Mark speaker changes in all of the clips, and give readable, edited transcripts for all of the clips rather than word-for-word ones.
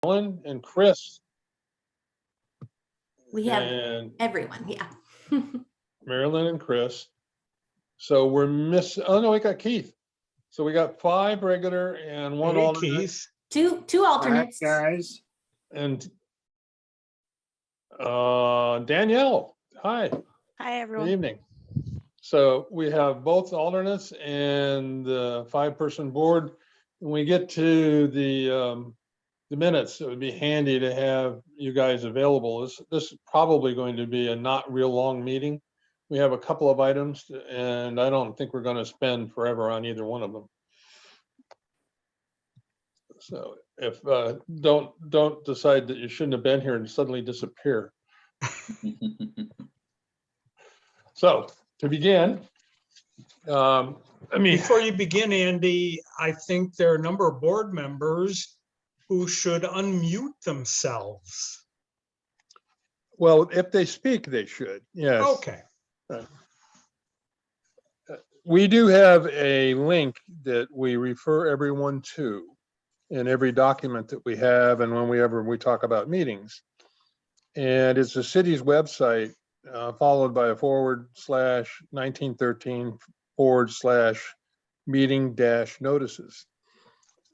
Speaker 1: Ellen and Chris
Speaker 2: We have
Speaker 1: and
Speaker 2: everyone, yeah.
Speaker 1: Marilyn and Chris. So we're missing, oh no, we got Keith. So we got 5 regular and 1
Speaker 3: Hey,
Speaker 1: alternate.
Speaker 3: Keith.
Speaker 2: Two alternates.
Speaker 3: Hi, guys.
Speaker 1: And Danielle, hi,
Speaker 4: Hi,
Speaker 1: good
Speaker 4: everyone.
Speaker 1: evening. So we have both alternates and the 5-person board. When we get to the minutes, it would be handy to have you guys available. This is probably going to be a not real long meeting. We have a couple of items and I don't think we're going to spend forever on either one of them. So if don't decide that you shouldn't have been here and suddenly disappear. So to begin,
Speaker 3: Before you begin, Andy, I think there are a number of board members who should unmute themselves.
Speaker 1: well, if they speak, they should. Yes.
Speaker 3: Okay.
Speaker 1: We do have a link that we refer everyone to in every document that we have and whenever we talk about meetings. And it's the city's website, followed by a /1913/meeting-notices.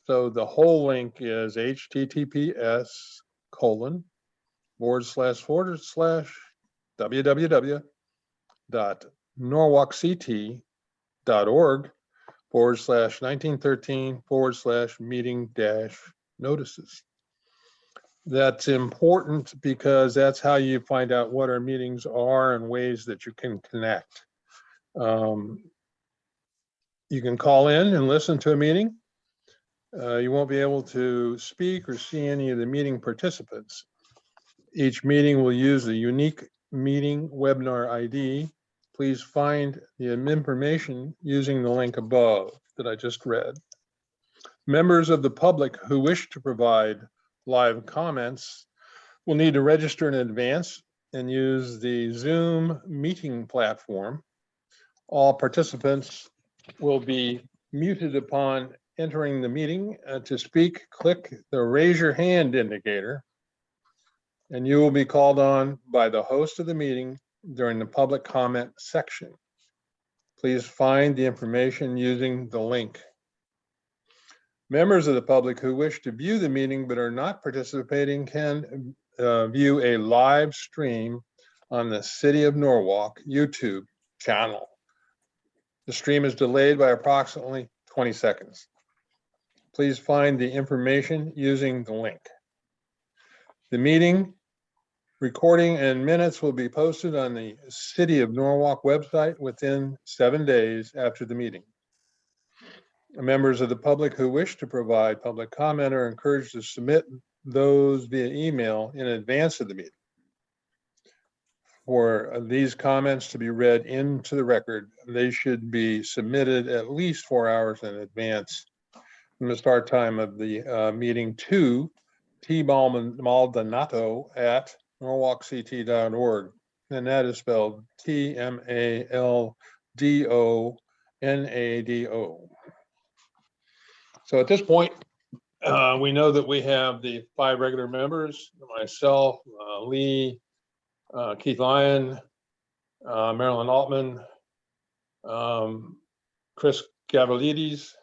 Speaker 1: So the whole link is https://www.norwalkct.org/1913/meeting-notices. That's important because that's how you find out what our meetings are and ways that you can connect. You can call in and listen to a meeting. You won't be able to speak or see any of the meeting participants. Each meeting will use a unique meeting webinar ID. Please find the information using the link above that I just read. Members of the public who wish to provide live comments will need to register in advance and use the Zoom meeting platform. All participants will be muted upon entering the meeting. To speak, click the raise your hand indicator, and you will be called on by the host of the meeting during the public comment section. Please find the information using the link. Members of the public who wish to view the meeting but are not participating can view a live stream on the City of Norwalk YouTube channel. The stream is delayed by approximately 20 seconds. Please find the information using the link. The meeting recording and minutes will be posted on the City of Norwalk website within 7 days after the meeting. Members of the public who wish to provide public comment are encouraged to submit those via email in advance of the meeting. For these comments to be read into the record, they should be submitted at least 4 hours in advance from the start time of the meeting to tmaldonado@norwalkct.org, and that is spelled TMALDONADO. So at this point, we know that we have the 5 regular members, myself, Lee, Keith Lyon, Marilyn Altman, Chris Gavalides,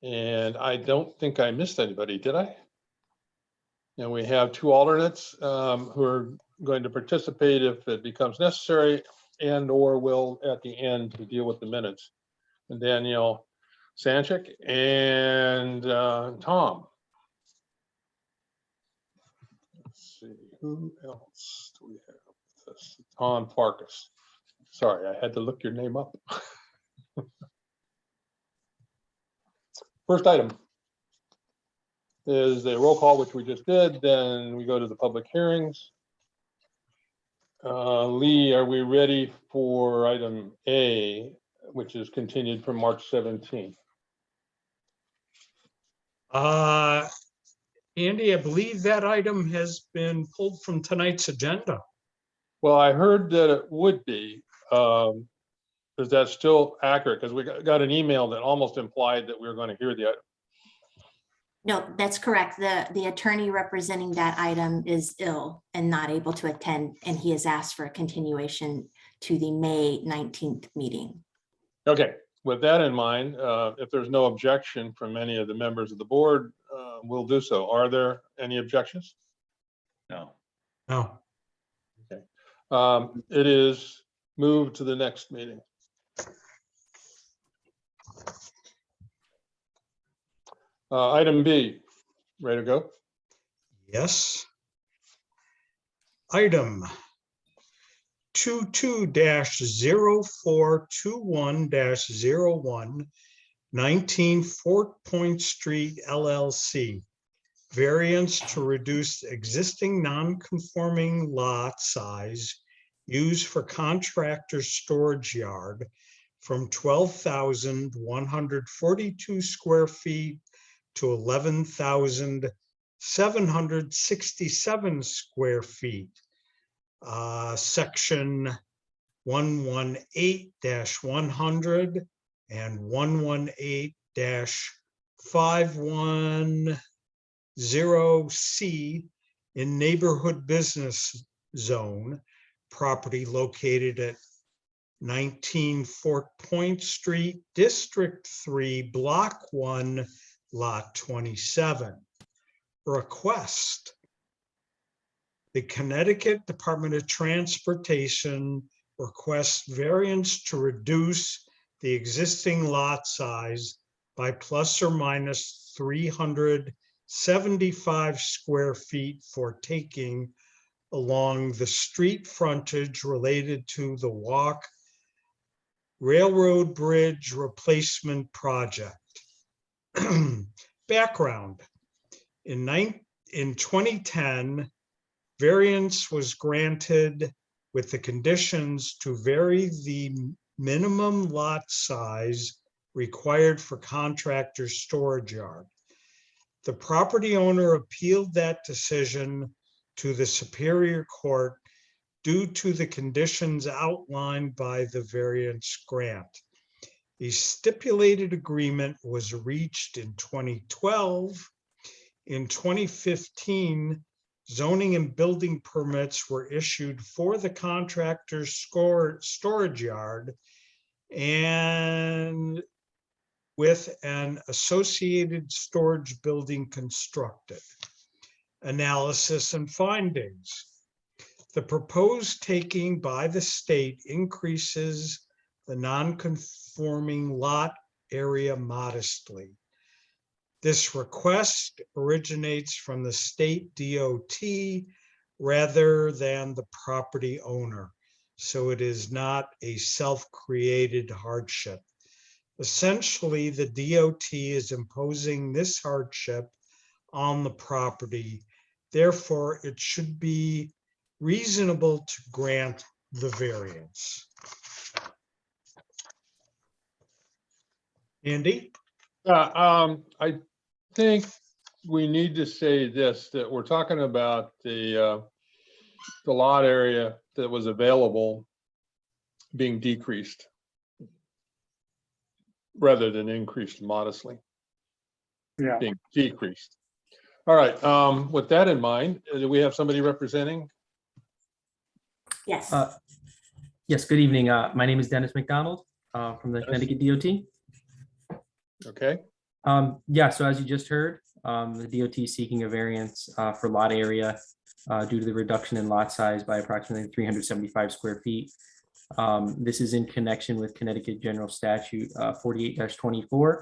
Speaker 1: and I don't think I missed anybody, did I? And we have 2 alternates who are going to participate if it becomes necessary and or will at the end to deal with the minutes. And Danielle Sanchik and Tom. Let's see, who else do we have with us? Tom Farkas. Sorry, I had to look your name up. First item is the roll call, which we just did. Then we go to the public hearings. Lee, are we ready for item A, which is continued from March 17th?
Speaker 3: Andy, I believe that item has been pulled from tonight's agenda.
Speaker 1: Well, I heard that it would be. Is that still accurate? Because we got an email that almost implied that we were going to hear the item.
Speaker 2: No, that's correct. The attorney representing that item is ill and not able to attend, and he has asked for a continuation to the May 19th meeting.
Speaker 1: Okay, with that in mind, if there's no objection from any of the members of the board, we'll do so. Are there any objections?
Speaker 4: No.
Speaker 3: No.
Speaker 1: It is moved to the next meeting. Item B, ready to go?
Speaker 3: Yes. Item 22-0421-01, 19 Fort Point Street LLC. Variance to reduce existing non-conforming lot size used for contractor storage yard from 12,142 square feet to 11,767 square feet. Section 118-100 and 118-510C in neighborhood business zone, property located at 19 Fort Point Street, District 3, Block 1, Lot 27. Request. The Connecticut Department of Transportation requests variance to reduce the existing lot size by plus or minus 375 square feet for taking along the street frontage related to the Walk Railroad Bridge Replacement Project. Background. In 2010, variance was granted with the conditions to vary the minimum lot size required for contractor storage yard. The property owner appealed that decision to the Superior Court due to the conditions outlined by the variance grant. A stipulated agreement was reached in 2012. In 2015, zoning and building permits were issued for the contractor's storage yard and with an associated storage building constructed. Analysis and findings. The proposed taking by the state increases the non-conforming lot area modestly. This request originates from the state DOT rather than the property owner, so it is not a self-created hardship. Essentially, the DOT is imposing this hardship on the property. Therefore, it should be reasonable to grant the variance. Andy?
Speaker 1: I think we need to say this, that we're talking about the lot area that was available being decreased rather than increased modestly.
Speaker 5: Yeah.
Speaker 1: Being decreased. All right, with that in mind, do we have somebody representing?
Speaker 2: Yes.
Speaker 6: Yes, good evening. My name is Dennis McDonald from the Connecticut DOT.
Speaker 1: Okay,
Speaker 6: Yeah, so as you just heard, the DOT is seeking a variance for lot area due to the reduction in lot size by approximately 375 square feet. This is in connection with Connecticut General Statute 48-24,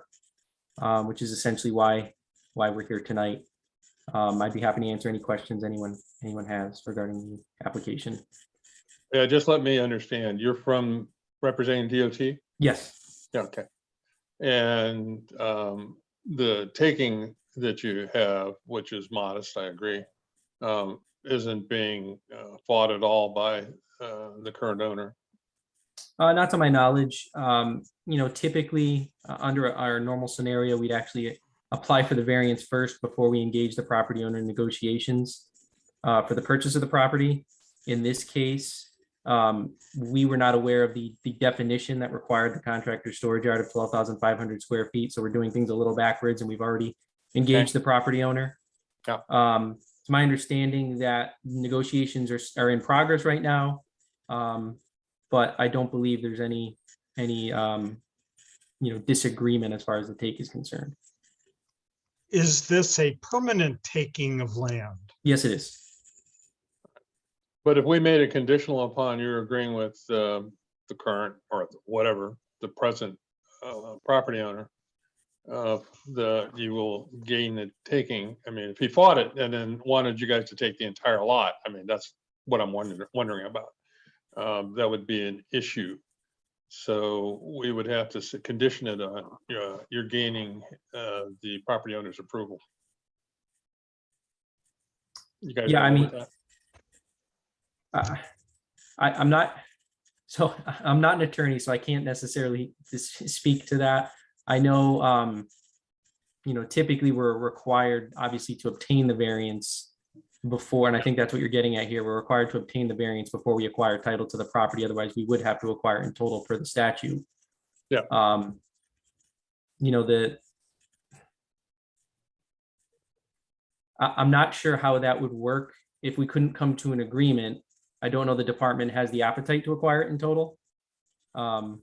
Speaker 6: which is essentially why we're here tonight. I'd be happy to answer any questions anyone has regarding the application.
Speaker 1: yeah, just let me understand. You're from representing DOT?
Speaker 6: Yes.
Speaker 1: Yeah, okay. And the taking that you have, which is modest, I agree, isn't being fought at all by the current owner.
Speaker 6: Not to my knowledge. Typically under our normal scenario, we'd actually apply for the variance first before we engage the property owner in negotiations for the purchase of the property. In this case, we were not aware of the definition that required the contractor storage yard of 12,500 square feet. So we're doing things a little backwards, and we've already engage the property owner.
Speaker 1: Yeah.
Speaker 6: It's my understanding that negotiations are in progress right now. But I don't believe there's any disagreement as far as the take is concerned.
Speaker 3: Is this a permanent taking of land?
Speaker 6: Yes, it is.
Speaker 1: But if we made it conditional upon you're agreeing with the current or whatever, the present property owner, you will gain the taking. I mean, if he fought it and then wanted you guys to take the entire lot, I mean, that's what I'm wondering about. That would be an issue. So we would have to condition it on you're gaining the property owner's approval. You guys
Speaker 6: Yeah, I
Speaker 1: go
Speaker 6: mean,
Speaker 1: with that?
Speaker 6: I'm not an attorney, so I can't necessarily speak to that. I know, typically we're required, obviously, to obtain the variance before, and I think that's what you're getting at here. We're required to obtain the variance before we acquire title to the property. Otherwise, we would have to acquire in total per the statute.
Speaker 1: Yeah.
Speaker 6: I'm not sure how that would work if we couldn't come to an agreement. I don't know the department has the appetite to acquire it in total. But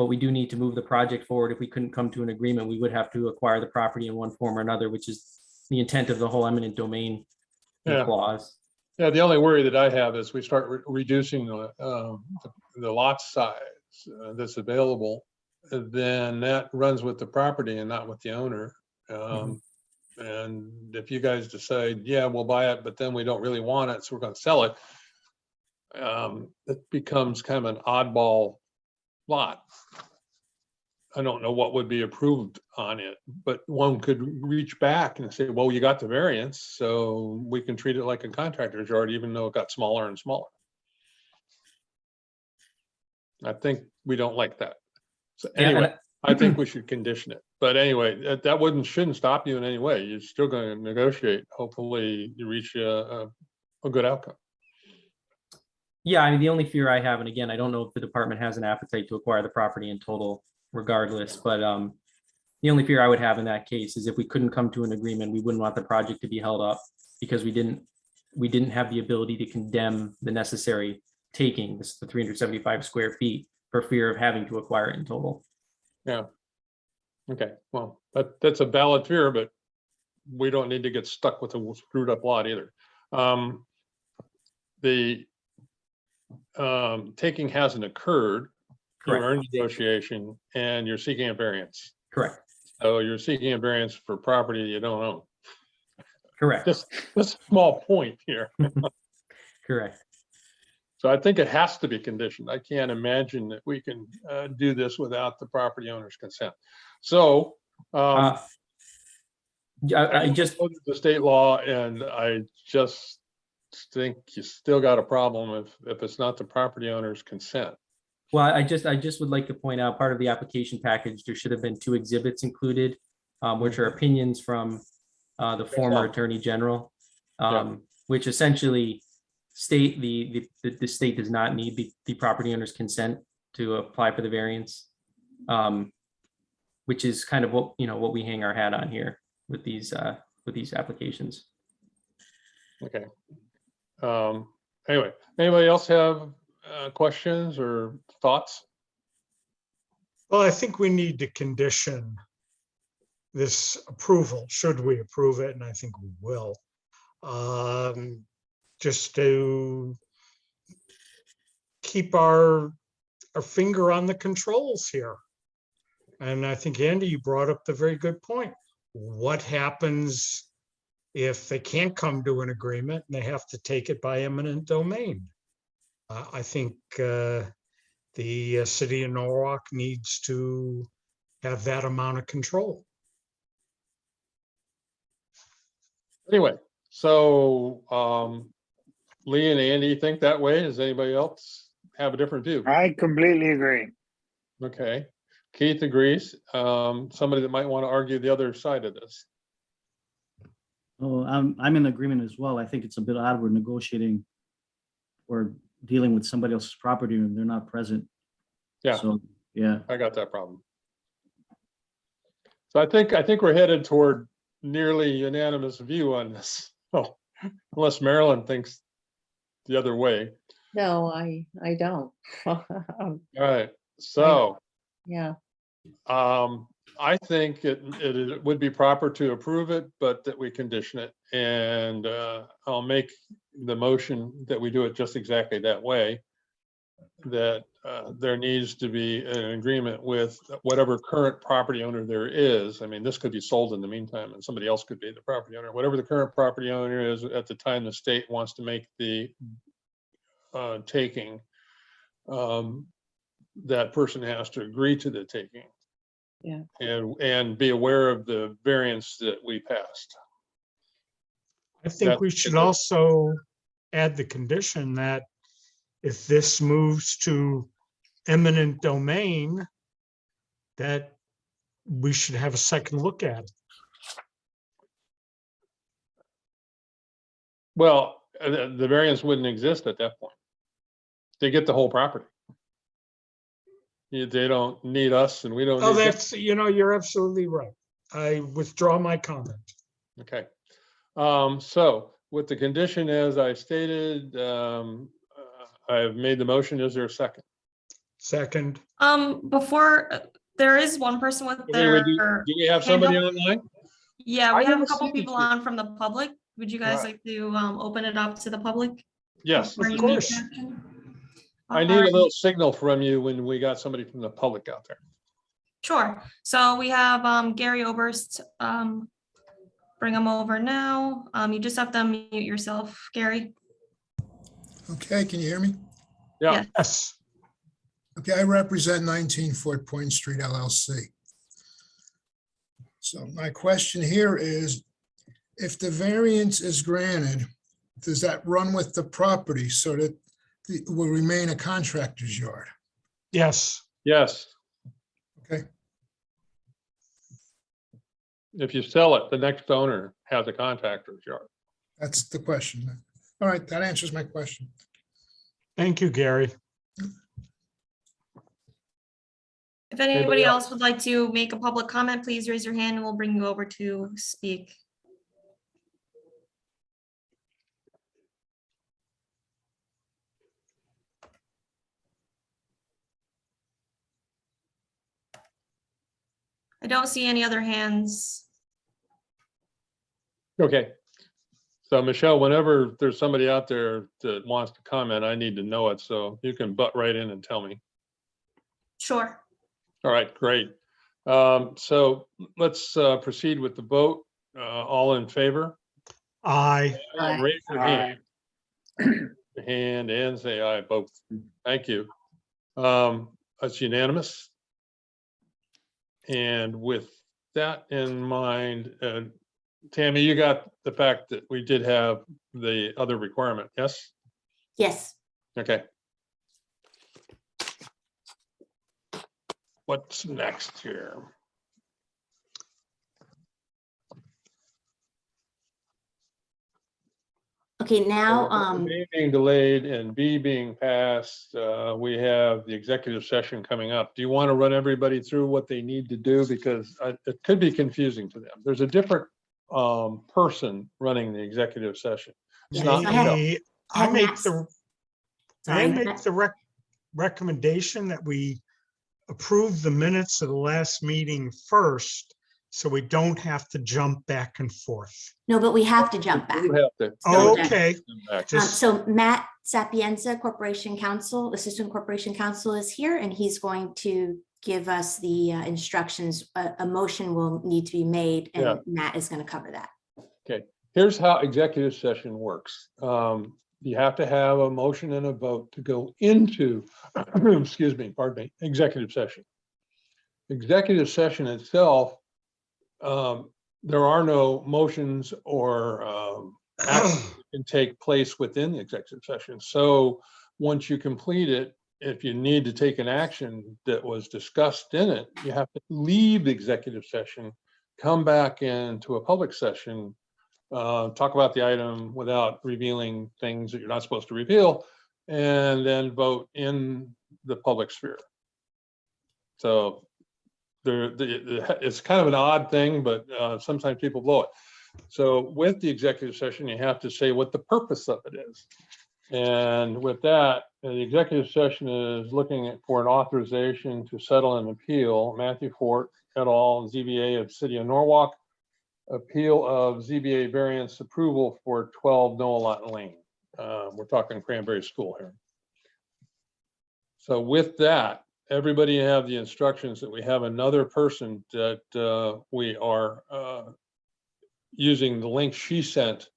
Speaker 6: we do need to move the project forward. If we couldn't come to an agreement, we would have to acquire the property in one form or another, which is the intent of the whole eminent domain clause.
Speaker 1: Yeah, the only worry that I have is we start reducing the lot size that's available, then that runs with the property and not with the owner. And if you guys decide, yeah, we'll buy it, but then we don't really want it, so we're going to sell it, it becomes kind of an oddball lot. I don't know what would be approved on it, but one could reach back and say, well, you got the variance, so we can treat it like a contractor's yard, even though it got smaller and smaller. I think we don't like that. So anyway, I think we should condition it. But anyway, that shouldn't stop you in any way. You're still going to negotiate. Hopefully you reach a good outcome.
Speaker 6: Yeah, I mean, the only fear I have, and again, I don't know if the department has an appetite to acquire the property in total regardless, but the only fear I would have in that case is if we couldn't come to an agreement, we wouldn't want the project to be held up because we didn't have the ability to condemn the necessary taking, the 375 square feet, for fear of having to acquire it in total.
Speaker 1: Yeah. Okay, well, that's a valid fear, but we don't need to get stuck with a screwed up lot either. The taking hasn't occurred.
Speaker 6: Correct.
Speaker 1: You're in negotiation and you're seeking a variance.
Speaker 6: Correct.
Speaker 1: So you're seeking a variance for property you don't own.
Speaker 6: Correct.
Speaker 1: Just a small point here.
Speaker 6: Correct.
Speaker 1: So I think it has to be conditioned. I can't imagine that we can do this without the property owner's consent. So
Speaker 6: I just
Speaker 1: looked at the state law, and I just think you still got a problem if it's not the property owner's consent.
Speaker 6: Well, I just would like to point out, part of the application package, there should have been 2 exhibits included, which are opinions from the former Attorney General, which essentially state the state does not need the property owner's consent to apply for the variance, which is kind of what we hang our hat on here with these applications.
Speaker 1: Okay. Anyway, anybody else have questions or thoughts?
Speaker 3: Well, I think we need to condition this approval, should we approve it, and I think we will. Just to keep our finger on the controls here. And I think, Andy, you brought up the very good point. What happens if they can't come to an agreement and they have to take it by eminent domain? I think the city of Norwalk needs to have that amount of control.
Speaker 1: Anyway, so Lee and Andy think that way. Does anybody else have a different view?
Speaker 4: I completely agree.
Speaker 1: Okay, Keith agrees. Somebody that might want to argue the other side of this.
Speaker 5: Oh, I'm in agreement as well. I think it's a bit odd. We're negotiating or dealing with somebody else's property and they're not present.
Speaker 1: Yeah.
Speaker 5: So, yeah.
Speaker 1: I got that problem. So I think we're headed toward nearly unanimous view on this. Oh, unless Marilyn thinks the other way.
Speaker 4: No, I don't.
Speaker 1: All right, so
Speaker 4: Yeah,
Speaker 1: I think it would be proper to approve it, but that we condition it. And I'll make the motion that we do it just exactly that way. That there needs to be an agreement with whatever current property owner there is. I mean, this could be sold in the meantime and somebody else could be the property owner. Whatever the current property owner is at the time the state wants to make the taking, that person has to agree to the taking.
Speaker 4: Yeah.
Speaker 1: And be aware of the variance that we passed.
Speaker 3: I think
Speaker 1: That-
Speaker 3: we should also add the condition that if this moves to eminent domain, that we should have a second look at it.
Speaker 1: Well, the variance wouldn't exist at that point. They get the whole property. They don't need us and we don't
Speaker 3: Oh,
Speaker 1: need them.
Speaker 3: that's, you're absolutely right. I withdraw my comment.
Speaker 1: Okay. So with the condition as I stated, I've made the motion. Is there a second?
Speaker 3: Second,
Speaker 7: Before, there is one person with
Speaker 1: Okay,
Speaker 7: their,
Speaker 1: do we have somebody
Speaker 7: hand
Speaker 1: online?
Speaker 7: yeah,
Speaker 1: I
Speaker 7: we have
Speaker 1: never
Speaker 7: a couple
Speaker 1: see these
Speaker 7: people
Speaker 1: people.
Speaker 7: on from the public. Would you guys
Speaker 1: Right.
Speaker 7: like to open it up to the public?
Speaker 1: Yes.
Speaker 7: before
Speaker 3: Of
Speaker 7: you make
Speaker 3: course.
Speaker 7: action?
Speaker 1: I need a little signal from you when we got somebody from the public out there.
Speaker 7: Sure. So we have Gary Oberst. Bring him over now. You just have to unmute yourself, Gary.
Speaker 8: Okay, can you hear me?
Speaker 1: Yeah.
Speaker 7: Yes.
Speaker 3: yes,
Speaker 8: Okay, I represent 19 Fort Point Street LLC. So my question here is, if the variance is granted, does that run with the property so that it will remain a contractor's yard?
Speaker 3: yes.
Speaker 1: Yes.
Speaker 8: Okay,
Speaker 1: If you sell it, the next owner has a contractor's yard.
Speaker 8: that's the question. All right, that answers my question.
Speaker 3: Thank you, Gary.
Speaker 7: If anybody
Speaker 1: else?
Speaker 7: else would like to make a public comment, please raise your hand and we'll bring you over to speak. I don't see any other hands.
Speaker 1: Okay. So Michelle, whenever there's somebody out there that wants to comment, I need to know it. So you can butt right in and tell me.
Speaker 7: Sure.
Speaker 1: All right, great. So let's proceed with the vote. All in favor?
Speaker 3: Aye.
Speaker 4: Aye.
Speaker 1: Raise your hand. Your hand and say aye, both. Thank you. That's unanimous. And with that in mind, Tammy, you got the fact that we did have the other requirement, yes?
Speaker 2: Yes.
Speaker 1: Okay. What's next here?
Speaker 2: Okay, now,
Speaker 1: A being delayed and B being passed, we have the executive session coming up. Do you want to run everybody through what they need to do? Because it could be confusing to them. There's a different person running the executive session. It's not
Speaker 2: I have-
Speaker 1: Michelle.
Speaker 3: I
Speaker 2: have
Speaker 3: make
Speaker 2: Matt's-
Speaker 3: the,
Speaker 2: sorry,
Speaker 3: I make
Speaker 2: Matt-
Speaker 3: the recommendation that we approve the minutes of the last meeting first, so we don't have to jump back and forth.
Speaker 2: no, but we have to jump back.
Speaker 1: You have to
Speaker 2: So-
Speaker 3: Okay,
Speaker 1: come back.
Speaker 3: just,
Speaker 2: So Matt Sapienza, Corporation Counsel, Assistant Corporation Counsel is here, and he's going to give us the instructions. A motion will need to be made,
Speaker 1: Yeah.
Speaker 2: and Matt is going to cover that.
Speaker 1: Here's how executive session works. You have to have a motion and a vote to go into, excuse me, pardon me, executive session. Executive session itself, there are no motions or actions that can take place within the executive session. So once you complete it, if you need to take an action that was discussed in it, you have to leave the executive session, come back into a public session, talk about the item without revealing things that you're not supposed to reveal, and then vote in the public sphere. So it's kind of an odd thing, but sometimes people blow it. So with the executive session, you have to say what the purpose of it is. And with that, the executive session is looking for an authorization to settle an appeal, Matthew Fort et al., ZBA of City of Norwalk, appeal of ZBA variance approval for 12 Noah Lot Lane. We're talking Cranberry School here. So with that, everybody have the instructions that we have another person that we are using the link she sent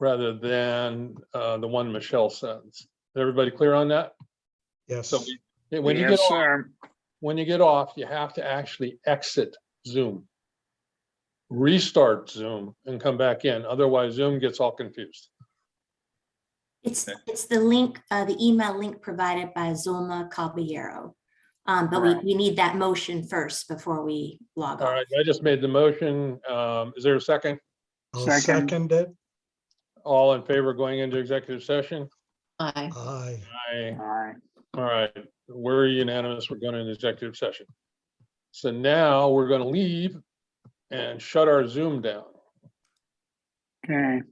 Speaker 1: rather than the one Michelle sends. Everybody clear on that?
Speaker 3: Yes.
Speaker 1: So when you get off, when you get off, you have to actually exit Zoom, restart Zoom, and come back in. Otherwise, Zoom gets all confused.
Speaker 2: It's the link, the email link provided by Zulma Caballero. But
Speaker 1: Alright.
Speaker 2: we need that motion first before we log
Speaker 1: All
Speaker 2: off.
Speaker 1: right, I just made the motion. Is there a second?
Speaker 3: I'll second it.
Speaker 1: All in favor of going into executive session?
Speaker 4: Aye.
Speaker 3: Aye.
Speaker 1: Aye. All right, we're unanimous. We're going into executive session. So now we're going to leave and shut our Zoom down.
Speaker 9: Okay.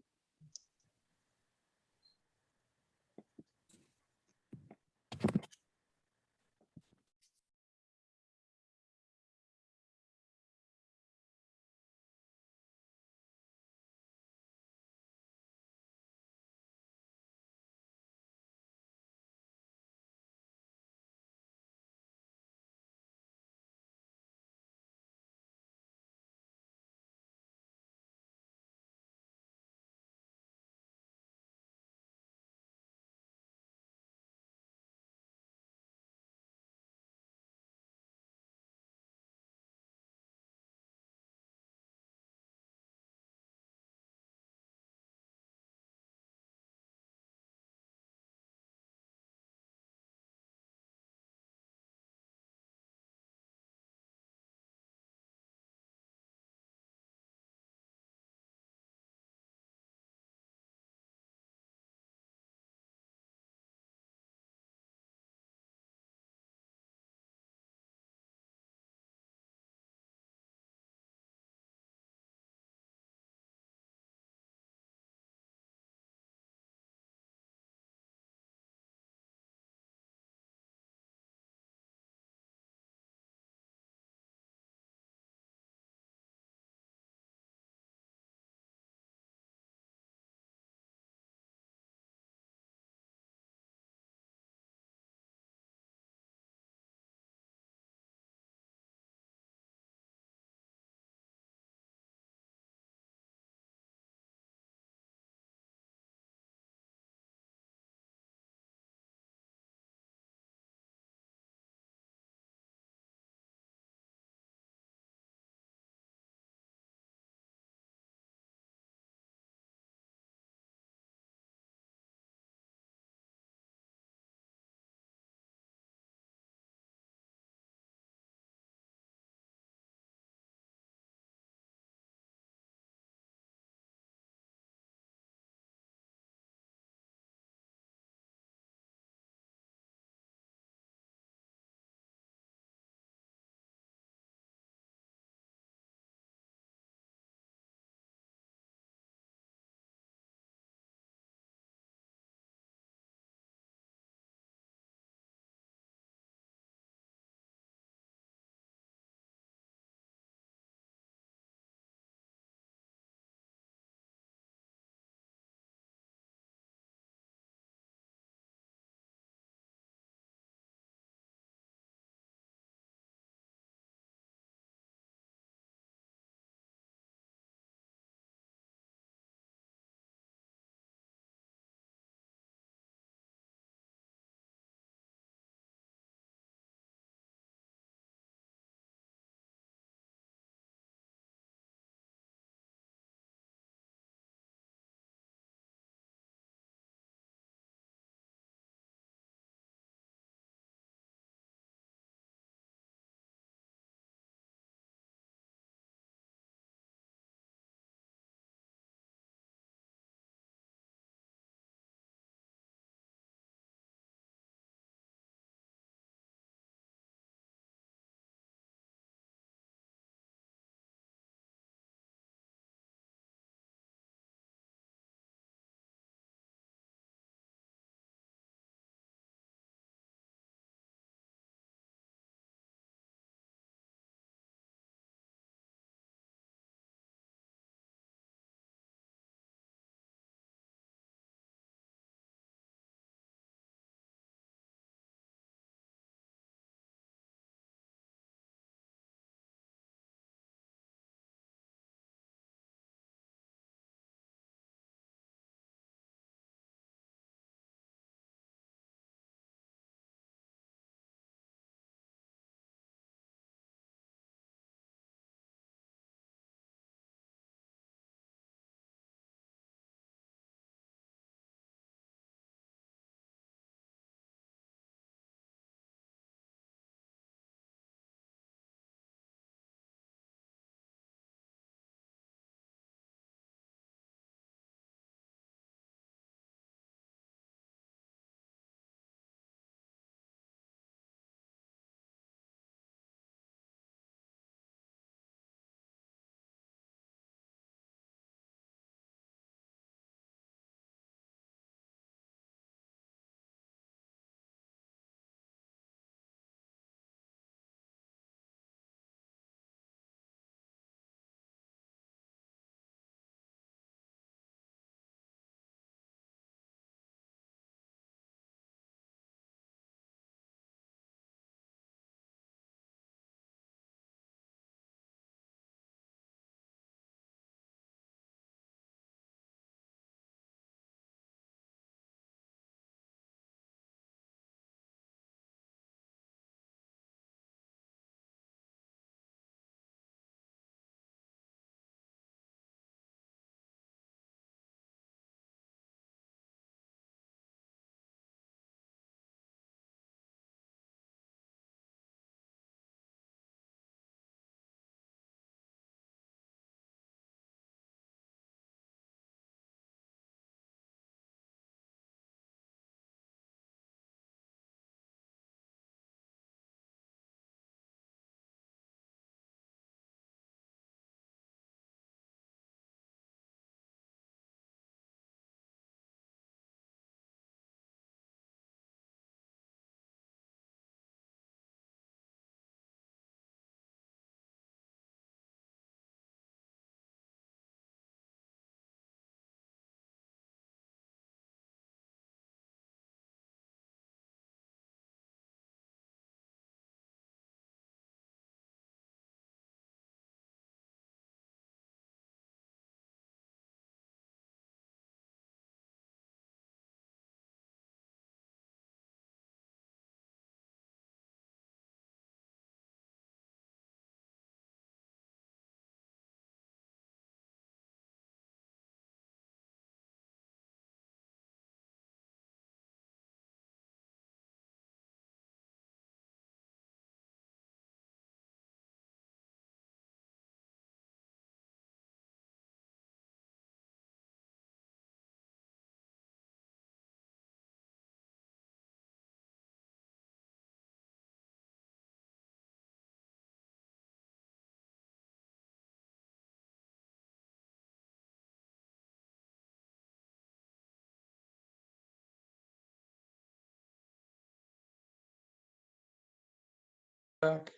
Speaker 1: Back.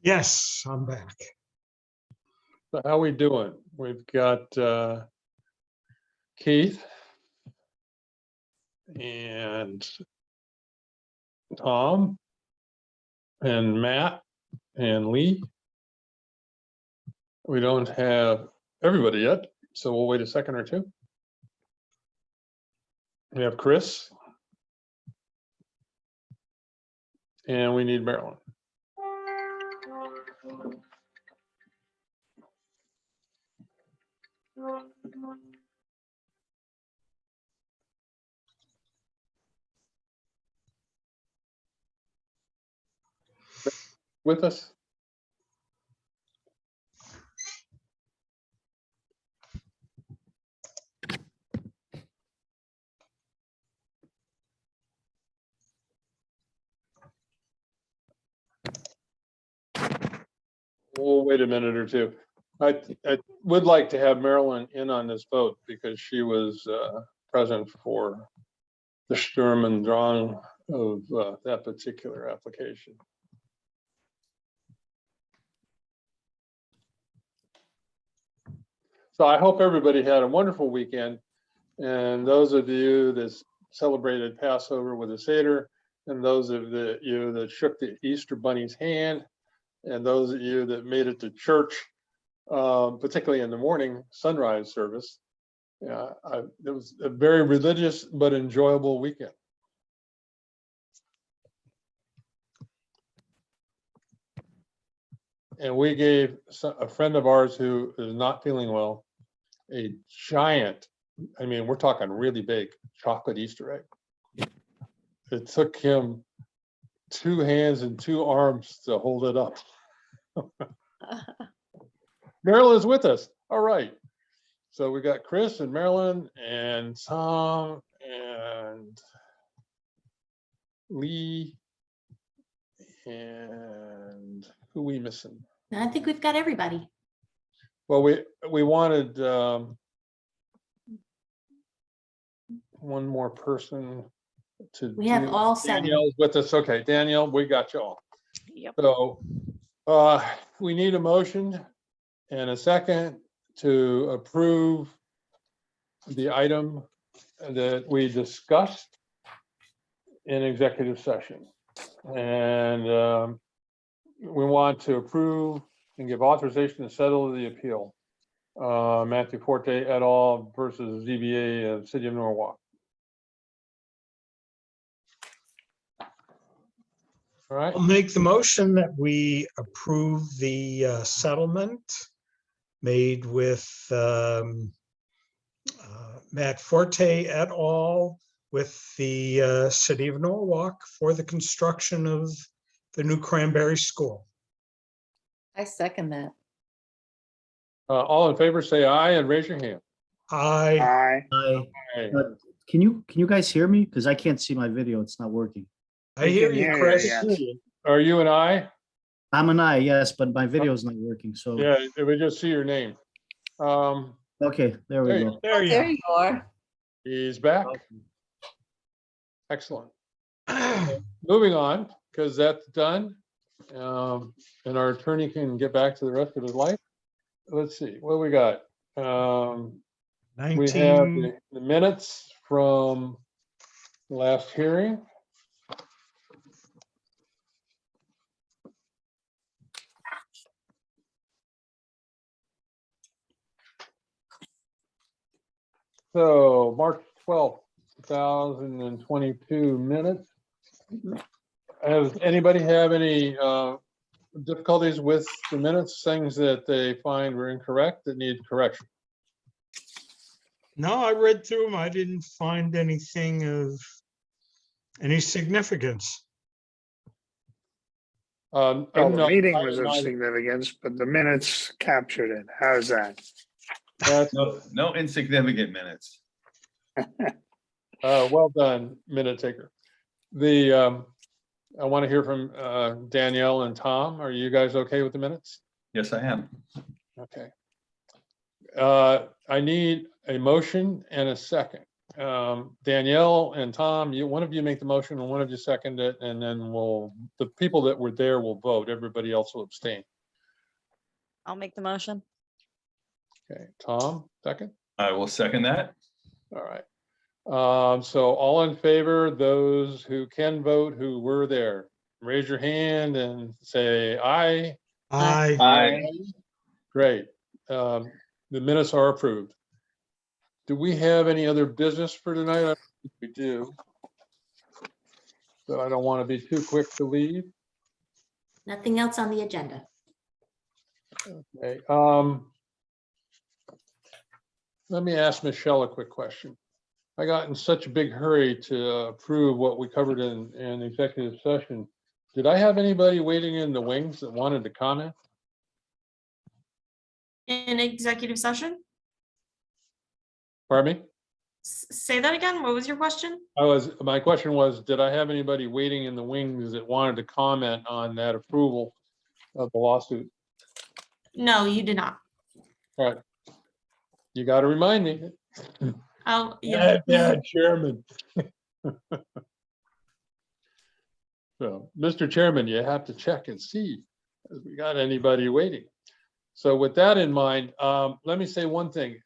Speaker 3: Yes, I'm back.
Speaker 1: So how we doing? We've got Keith and Tom and Matt and Lee. We don't have everybody yet, so we'll wait a second or two. We have Chris. And we need Marilyn. With us? We'll wait a minute or two. I would like to have Marilyn in on this vote because she was present for the Sturm und Drang of that particular application. So I hope everybody had a wonderful weekend. And those of you that celebrated Passover with a Seder, and those of you that shook the Easter Bunny's hand, and those of you that made it to church, particularly in the morning sunrise service. Yeah, it was a very religious but enjoyable weekend. And we gave a friend of ours who is not feeling well a giant, I mean, we're talking really big chocolate Easter egg. It took him 2 hands and 2 arms to hold it up. Marilyn's with us. All right. So we got Chris and Marilyn and Tom and Lee and who we missing?
Speaker 2: I think we've got everybody.
Speaker 1: Well, we wanted one more person to.
Speaker 2: We have all 7.
Speaker 1: Danielle's with us. Okay, Danielle, we got you all.
Speaker 4: Yep.
Speaker 1: So we need a motion and a second to approve the item that we discussed in executive session. And we want to approve and give authorization to settle the appeal. Matthew Forte et al. Versus ZBA of City of Norwalk. All right.
Speaker 3: I'll make the motion that we approve the settlement made with Matt Forte et al. With the City of Norwalk for the construction of the new Cranberry School.
Speaker 4: I second that.
Speaker 1: All in favor, say aye and raise your hand.
Speaker 3: Aye.
Speaker 9: Aye.
Speaker 1: Aye.
Speaker 5: Can you guys hear me? Because I can't see my video. It's not working.
Speaker 3: I hear
Speaker 9: can
Speaker 3: you,
Speaker 9: hear you,
Speaker 3: Chris.
Speaker 9: yes.
Speaker 1: Are you an aye?
Speaker 5: I'm an I, yes, but my video is not working. So,
Speaker 1: Yeah, we just see your name.
Speaker 5: okay, there we
Speaker 1: There you
Speaker 5: go.
Speaker 3: There you
Speaker 4: There you are.
Speaker 1: He's back. Excellent. Moving on, because that's done. And our attorney can get back to the rest of his life. Let's see, what we got? We have
Speaker 3: 19,
Speaker 1: the minutes from last hearing. So March 12th, 2022 minutes. Has anybody have any difficulties with the minutes, things that they find were incorrect that need correction?
Speaker 3: no, I read through them. I didn't find anything of any significance.
Speaker 9: Well, the
Speaker 1: No,
Speaker 9: meeting
Speaker 1: I
Speaker 9: was
Speaker 1: am
Speaker 9: of
Speaker 1: not-
Speaker 9: significance, but the minutes captured it. How's that?
Speaker 1: that's,
Speaker 10: No insignificant minutes.
Speaker 1: well done, minute taker. I want to hear from Danielle and Tom. Are you guys okay with the minutes?
Speaker 10: Yes, I am.
Speaker 1: Okay. I need a motion and a second. Danielle and Tom, one of you make the motion and one of you second it, and then the people that were there will vote. Everybody else will abstain.
Speaker 4: I'll make the motion.
Speaker 1: Okay, Tom, second?
Speaker 10: I will second that.
Speaker 1: All right. So all in favor, those who can vote, who were there, raise your hand and say aye.
Speaker 3: Aye.
Speaker 10: Aye.
Speaker 1: Great. The minutes are approved. Do we have any other business for tonight? I don't think we do. So I don't want to be too quick to leave.
Speaker 2: Nothing else on the agenda.
Speaker 1: Okay. Let me ask Michelle a quick question. I got in such a big hurry to approve what we covered in executive session. Did I have anybody waiting in the wings that wanted to comment?
Speaker 7: In executive session?
Speaker 1: Pardon me?
Speaker 7: Say that again. What was your question?
Speaker 1: My question was, did I have anybody waiting in the wings that wanted to comment on that approval of the lawsuit?
Speaker 7: No, you did not.
Speaker 1: All right. You got to remind me.
Speaker 7: Oh, yeah.
Speaker 1: Chairman. So, Mr. Chairman, you have to check and see if we got anybody waiting. So with that in mind, let me say one thing.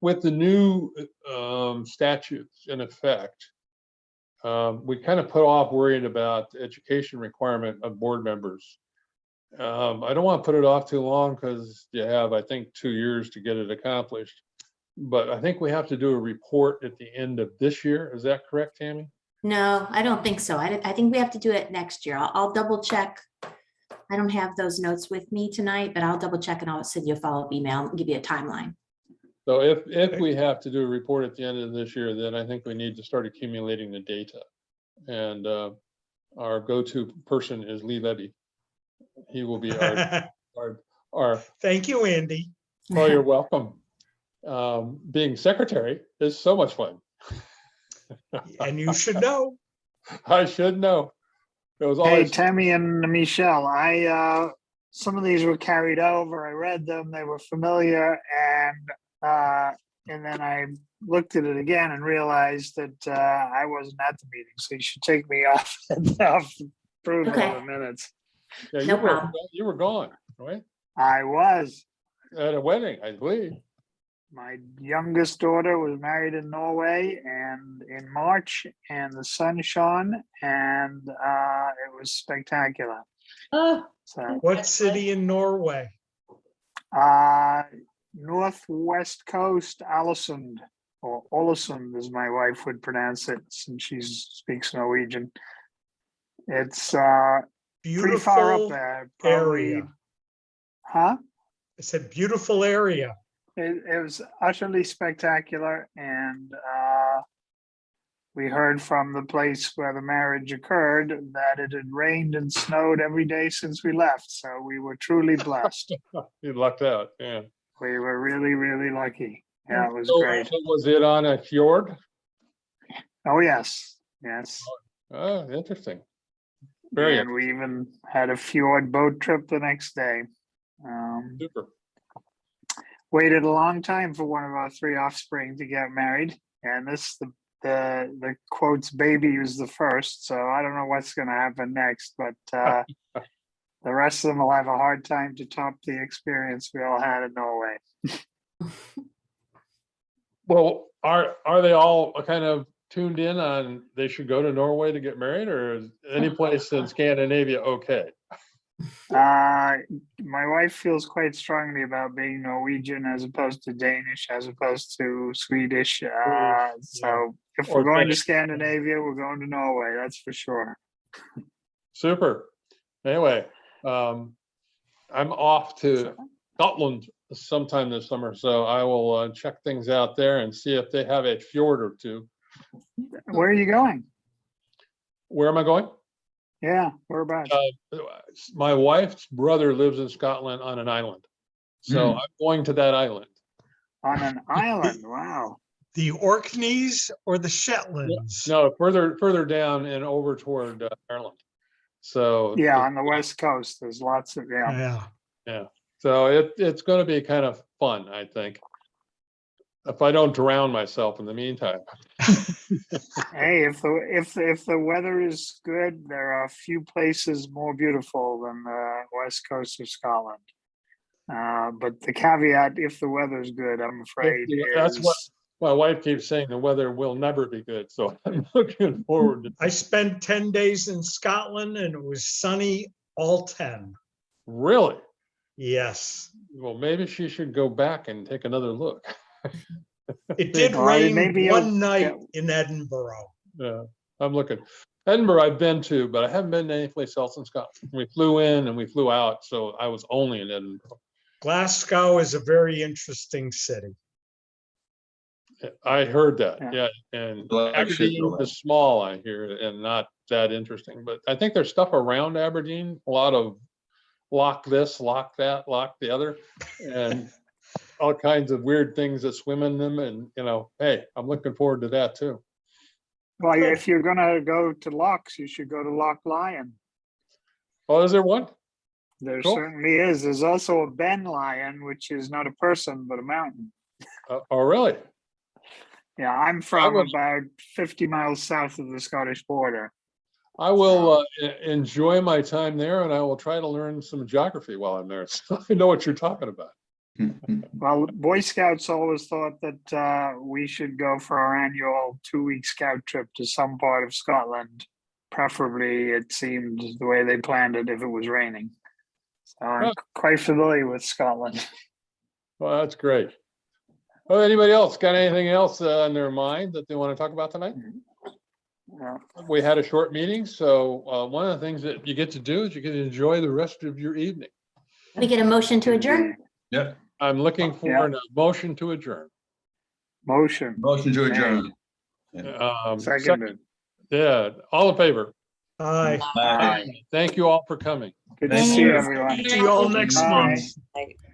Speaker 1: With the new statutes in effect, we kind of put off worrying about the education requirement of board members. I don't want to put it off too long because you have, I think, 2 years to get it accomplished. But I think we have to do a report at the end of this year. Is that correct, Tammy?
Speaker 2: No, I don't think so. I think we have to do it next year. I'll double check. I don't have those notes with me tonight, but I'll double check and I'll send you a follow-up email and give you a timeline.
Speaker 1: So if we have to do a report at the end of this year, then I think we need to start accumulating the data. And our go-to person is Lee Levy. He will be our
Speaker 3: Thank you, Andy.
Speaker 1: oh, you're welcome. Being secretary is so much fun.
Speaker 3: And you should know.
Speaker 1: I should know. It was
Speaker 9: Hey,
Speaker 1: always
Speaker 9: Tammy and Michelle, some of these were carried over. I read them, they were familiar, and then I looked at it again and realized that I wasn't at the meeting, so you should take me off approval
Speaker 2: Okay.
Speaker 9: of the minutes.
Speaker 1: yeah,
Speaker 2: No problem.
Speaker 1: you were gone, right?
Speaker 9: I was.
Speaker 1: At a wedding, I believe.
Speaker 9: My youngest daughter was married in Norway and in March, and the sun shone, and it was spectacular.
Speaker 4: Oh,
Speaker 9: So,
Speaker 3: What city in Norway?
Speaker 9: northwest coast, Ålesund, or Ålesund, as my wife would pronounce it, since she speaks Norwegian. It's pretty far up
Speaker 3: Beautiful
Speaker 9: there. Probably,
Speaker 3: area.
Speaker 9: huh?
Speaker 3: I said beautiful area.
Speaker 9: It was utterly spectacular, and we heard from the place where the marriage occurred that it had rained and snowed every day since we left. So we were truly blessed.
Speaker 1: You lucked out, yeah.
Speaker 9: We were really, really lucky. Yeah, it was
Speaker 1: So,
Speaker 9: great.
Speaker 1: was it on a fjord?
Speaker 9: Oh, yes, yes.
Speaker 1: Oh, interesting. Very
Speaker 9: And we even had a fjord boat trip the next day.
Speaker 1: super.
Speaker 9: Waited a long time for one of our 3 offspring to get married, and the quotes baby was the first. So I don't know what's going to happen next, but the rest of them will have a hard time to top the experience we all had in Norway.
Speaker 1: Well, are they all kind of tuned in on they should go to Norway to get married, or is any place in Scandinavia okay?
Speaker 9: My wife feels quite strongly about being Norwegian as opposed to Danish, as opposed to Swedish. So if
Speaker 1: Or
Speaker 9: we're going to
Speaker 1: Finnish.
Speaker 9: Scandinavia, we're going to Norway, that's for sure.
Speaker 1: Super. Anyway, I'm off to Scotland sometime this summer, so I will check things out there and see if they have a fjord or two.
Speaker 9: Where are you going?
Speaker 1: Where am I going?
Speaker 9: Yeah, whereabouts?
Speaker 1: My wife's brother lives in Scotland on an island, so I'm going to that island.
Speaker 9: On an island, wow.
Speaker 3: The Orkneys or the Shetlands?
Speaker 1: No, further down and over toward Ireland. So
Speaker 9: Yeah, on the west coast, there's lots of,
Speaker 3: Yeah.
Speaker 1: so it's going to be kind of fun, I think, if I don't drown myself in the meantime.
Speaker 9: Hey, if the weather is good, there are a few places more beautiful than the west coast of Scotland. But the caveat, if the weather's good, I'm afraid
Speaker 1: That's what
Speaker 9: is
Speaker 1: my wife keeps saying, the weather will never be good, so I'm looking forward to.
Speaker 3: I spent 10 days in Scotland and it was sunny all 10.
Speaker 1: Really?
Speaker 3: Yes,
Speaker 1: Well, maybe she should go back and take another look.
Speaker 3: it did
Speaker 9: Well,
Speaker 3: rain
Speaker 9: maybe you'll
Speaker 3: one night
Speaker 9: get-
Speaker 3: in Edinburgh.
Speaker 1: Yeah, I'm looking. Edinburgh I've been to, but I haven't been to any place else in Scotland. We flew in and we flew out, so I was only in Edinburgh.
Speaker 3: Glasgow is a very interesting city.
Speaker 1: I heard that,
Speaker 9: Yeah.
Speaker 1: yeah, and
Speaker 10: Like
Speaker 1: Aberdeen
Speaker 10: Sheffield.
Speaker 1: is small, I hear, and not that interesting, but I think there's stuff around Aberdeen, a lot of lock this, lock that, lock the other, and all kinds of weird things that swim in them, and, hey, I'm looking forward to that too.
Speaker 9: well, if you're gonna go to Locks, you should go to Loch Lyon.
Speaker 1: Oh, is there one?
Speaker 9: There
Speaker 1: Cool.
Speaker 9: certainly is. There's also a Ben Lion, which is not a person, but a mountain.
Speaker 1: Oh, really?
Speaker 9: Yeah, I'm from
Speaker 1: was-
Speaker 9: about 50 miles south of the Scottish border.
Speaker 1: I will enjoy my time there, and I will try to learn some geography while I'm there, so I know what you're talking about.
Speaker 9: Well, Boy Scouts always thought that we should go for our annual 2-week scout trip to some part of Scotland. Preferably, it seemed the way they planned it if it was raining. So I'm quite familiar with Scotland.
Speaker 1: Well, that's great. Oh, anybody else got anything else on their mind that they want to talk about tonight?
Speaker 9: Yeah.
Speaker 1: We had a short meeting, so one of the things that you get to do is you get to enjoy the rest of your evening.
Speaker 2: We get a motion to adjourn?
Speaker 10: Yep,
Speaker 1: I'm looking for
Speaker 9: Yeah.
Speaker 1: a motion to adjourn.
Speaker 9: Motion.
Speaker 10: motion to adjourn.
Speaker 9: Seconded.
Speaker 1: Yeah, all in favor?
Speaker 3: Hi,
Speaker 10: Bye.
Speaker 1: Thank you all for coming.
Speaker 9: Good to
Speaker 10: Thank
Speaker 9: see
Speaker 10: you.
Speaker 9: everyone.
Speaker 3: see you all next
Speaker 9: Bye.
Speaker 3: month.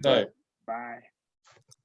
Speaker 1: Bye.
Speaker 9: Bye.